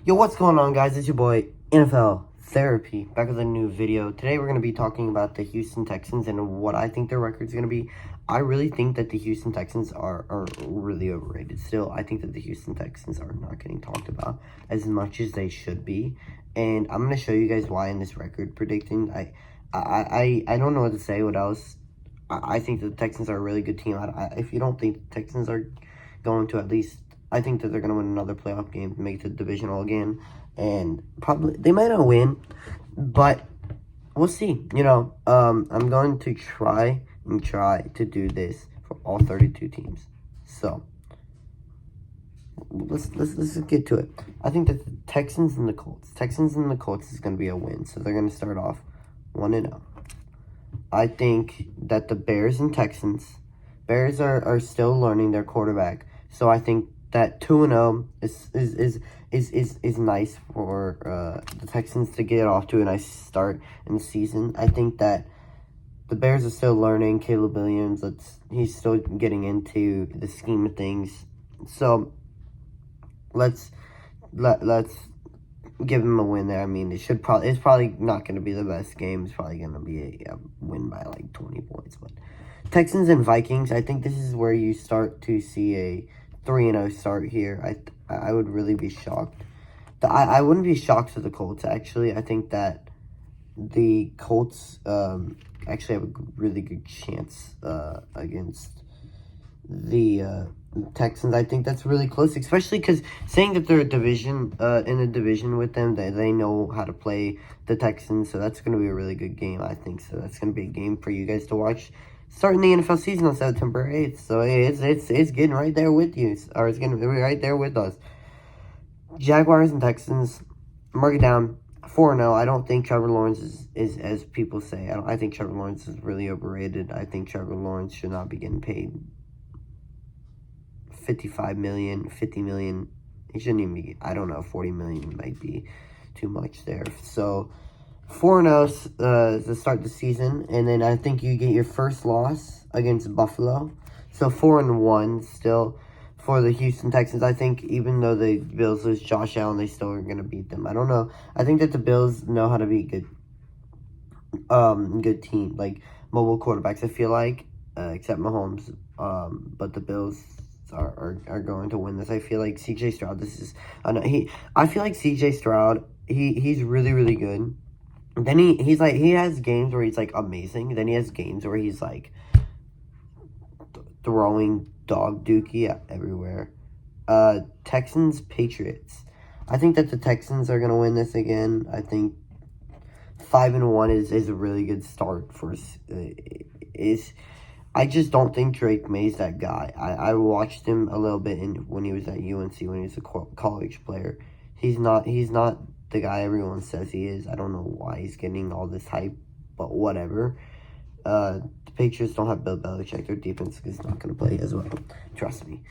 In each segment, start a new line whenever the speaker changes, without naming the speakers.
Yo, what's going on, guys? It's your boy, NFL Therapy, back with a new video. Today, we're going to be talking about the Houston Texans and what I think their record's going to be. I really think that the Houston Texans are really overrated. Still, I think that the Houston Texans are not getting talked about as much as they should be. And I'm going to show you guys why in this record predicting. I don't know what to say. What else? I think that the Texans are a really good team. If you don't think the Texans are going to at least... I think that they're going to win another playoff game, make the divisional again, and probably, they might not win, but we'll see. I'm going to try to do this for all 32 teams. So, let's get to it. I think that the Texans and the Colts is going to be a win, so they're going to start off 1-0. I think that the Bears and Texans, Bears are still learning their quarterback, so I think that 2-0 is nice for the Texans to get off to a nice start in the season. I think that the Bears are still learning. Caleb Williams, he's still getting into the scheme of things. So let's give him a win there. I mean, it's probably not going to be the best game. It's probably going to be a win by like 20 points. But Texans and Vikings, I think this is where you start to see a 3-0 start here. I would really be shocked. I wouldn't be shocked for the Colts, actually. I think that the Colts actually have a really good chance against the Texans. I think that's really close, especially because saying that they're in a division with them, they know how to play the Texans, so that's going to be a really good game, I think. So that's going to be a game for you guys to watch starting the NFL season on September 8th. So it's getting right there with you, or it's getting right there with us. Jaguars and Texans, mark it down, 4-0. I don't think Trevor Lawrence is as people say. I think Trevor Lawrence is really overrated. I think Trevor Lawrence should not be getting paid $55 million, $50 million. He shouldn't even be, I don't know, $40 million might be too much there. So 4-0 to start the season, and then I think you get your first loss against Buffalo. So 4-1 still for the Houston Texans. I think even though the Bills lose Josh Allen, they still are going to beat them. I don't know. I think that the Bills know how to be good team, like mobile quarterbacks, I feel like, except Mahomes. But the Bills are going to win this. I feel like CJ Stroud, I feel like CJ Stroud, he's really, really good. Then he has games where he's like amazing. Then he has games where he's like throwing dog dookie everywhere. Texans, Patriots. I think that the Texans are gonna win this again. I think 5-1 is a really good start for I just don't think Drake May's that guy. I watched him a little bit when he was at UNC, when he was a college player. He's not the guy everyone says he is. I don't know why he's getting all this hype, but whatever. The Patriots don't have Bill Belichick. Their defense is not going to play as well. Trust me.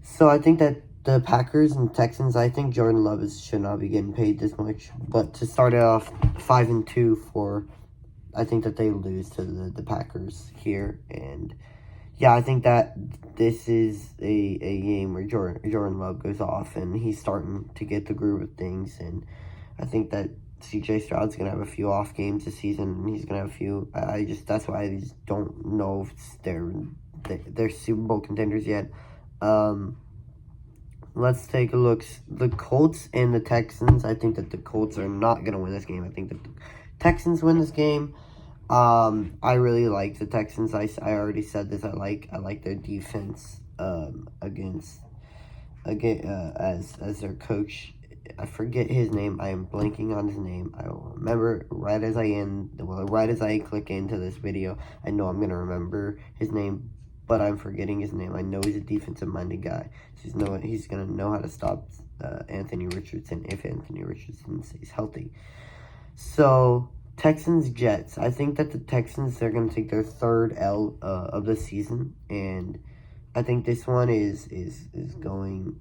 So I think that the Packers and Texans, I think Jordan Love should not be getting paid this much. But to start it off 5-2 I think that they lose to the Packers here. And yeah, I think that this is a game where Jordan Love goes off and he's starting to get the groove of things. And I think that CJ Stroud's going to have a few off games this season. And he's going to have a few. That's why I just don't know if they're Super Bowl contenders yet. Let's take a look. The Colts and the Texans. I think that the Colts are not going to win this game. I think that the Texans win this game. I really like the Texans. I already said this. I like their defense as their coach. I forget his name. I am blanking on his name. I will remember right as I click into this video. I know I'm gonna remember his name, but I'm forgetting his name. I know he's a defensive-minded guy. So he's gonna know how to stop Anthony Richardson if Anthony Richardson stays healthy. So Texans, Jets. I think that the Texans, they're going to take their third L of the season. And I think this one is going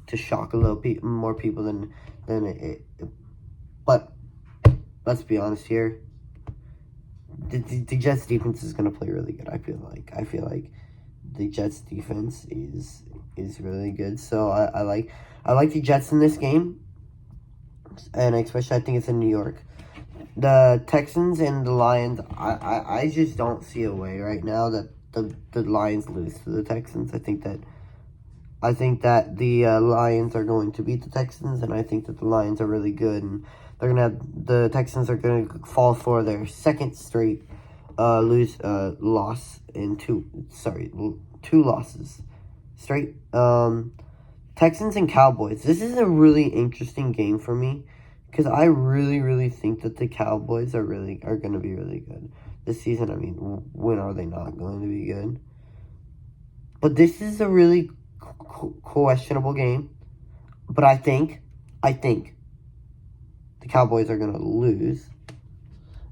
to shock a little more people than it. But let's be honest here. The Jets defense is going to play really good, I feel like. The Jets defense is really good. So I like the Jets in this game. and especially I think it's in New York. The Texans and the Lions, I just don't see a way right now that the Lions lose to the Texans. I think that the Lions are going to beat the Texans, and I think that the Lions are really good, and the Texans are gonna fall for their second straight loss in two losses straight. Texans and Cowboys. This is a really interesting game for me because I really think that the Cowboys are going to be really good this season. I mean, when are they not going to be good? But this is a really questionable game. But I think the Cowboys are going to lose.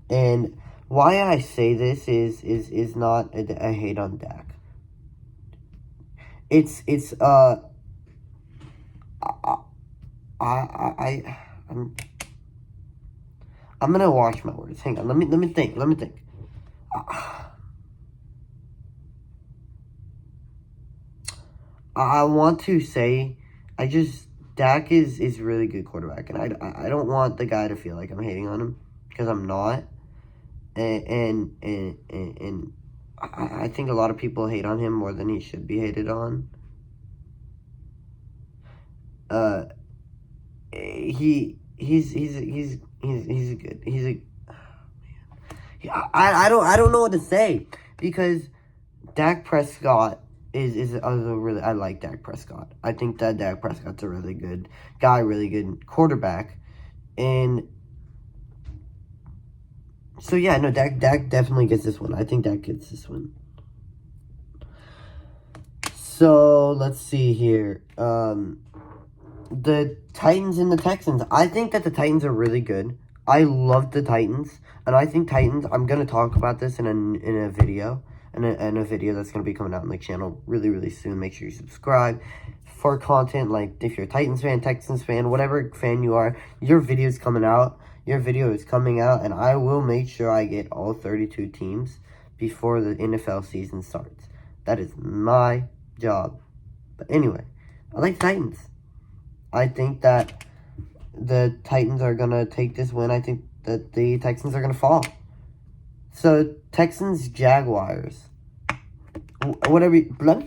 And why I say this is not a hate on Dak. I'm gonna watch my words. Hang on, let me think. I want to say, Dak is really good quarterback, and I don't want the guy to feel like I'm hating on him because I'm not, and I think a lot of people hate on him more than he should be hated on. I don't know what to say because Dak Prescott is a really, I like Dak Prescott. I think that Dak Prescott's a really good guy, really good quarterback, and so yeah, no, Dak definitely gets this one. I think Dak gets this one. So let's see here. The Titans and the Texans. I think that the Titans are really good. I love the Titans, and I think Titans. I'm gonna talk about this in a video, in a video that's gonna be coming out on the channel really soon. Make sure you subscribe for content. Like if you're a Titans fan, Texans fan, whatever fan you are, your video is coming out. Your video is coming out, and I will make sure I get all 32 teams before the NFL season starts. That is my job. But anyway, I like Titans. I think that the Titans are going to take this win. I think that the Texans are going to fall. So, Texans, Jaguars. Whatever. Let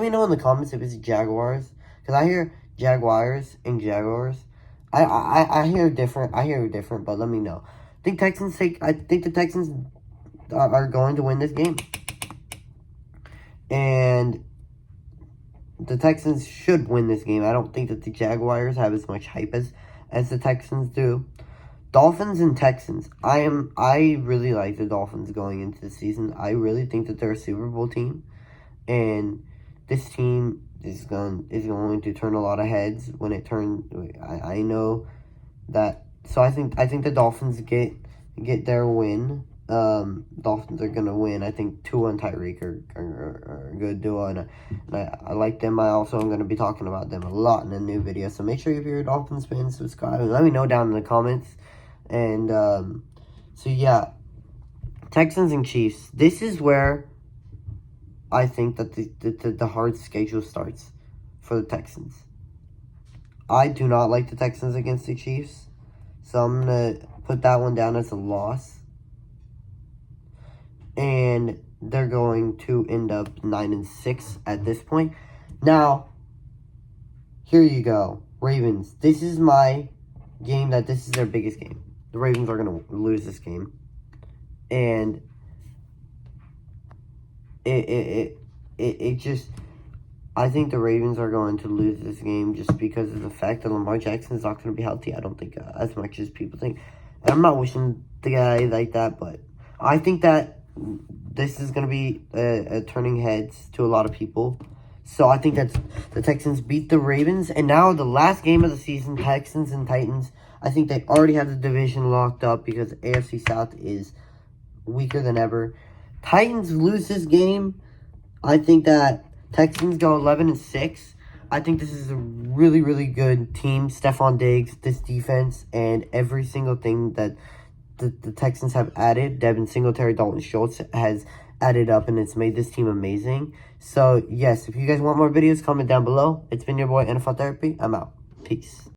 me know in the comments if it's Jaguars. Because I hear Jaguars and Jaguars. I hear different. But let me know. I think the Texans are going to win this game. And the Texans should win this game. I don't think that the Jaguars have as much hype as the Texans do. Dolphins and Texans. I really like the Dolphins going into the season. I really think that they're a Super Bowl team, and this team is going to turn a lot of heads when it turns. I know that. So I think the Dolphins get their win. Dolphins are gonna win. I think Tua and Tyreek are a good duo, and I like them. I'm gonna be talking about them a lot in a new video. So make sure if you're a Dolphins fan, subscribe and let me know down in the comments. And so yeah, Texans and Chiefs. This is where I think that the hard schedule starts for the Texans. I do not like the Texans against the Chiefs, so I'm gonna put that one down as a loss. And they're going to end up 9-6 at this point. Now, here you go. Ravens. This is my game this is their biggest game. The Ravens are going to lose this game. And it just, I think the Ravens are going to lose this game just because of the fact that Lamar Jackson is not going to be healthy. I don't think as much as people think. And I'm not wishing the guy like that, but I think that this is going to be a turning heads to a lot of people. So I think that the Texans beat the Ravens. And now the last game of the season, Texans and Titans. I think they already have the division locked up because AFC South is weaker than ever. Titans lose this game. I think that Texans go 11-6. I think this is a really good team. Stephon Diggs, this defense, and every single thing that the Texans have added, Devin Singletary, Dalton Schultz has added up, and it's made this team amazing. So, yes, if you guys want more videos, comment down below. It's been your boy, NFL Therapy. I'm out. Peace.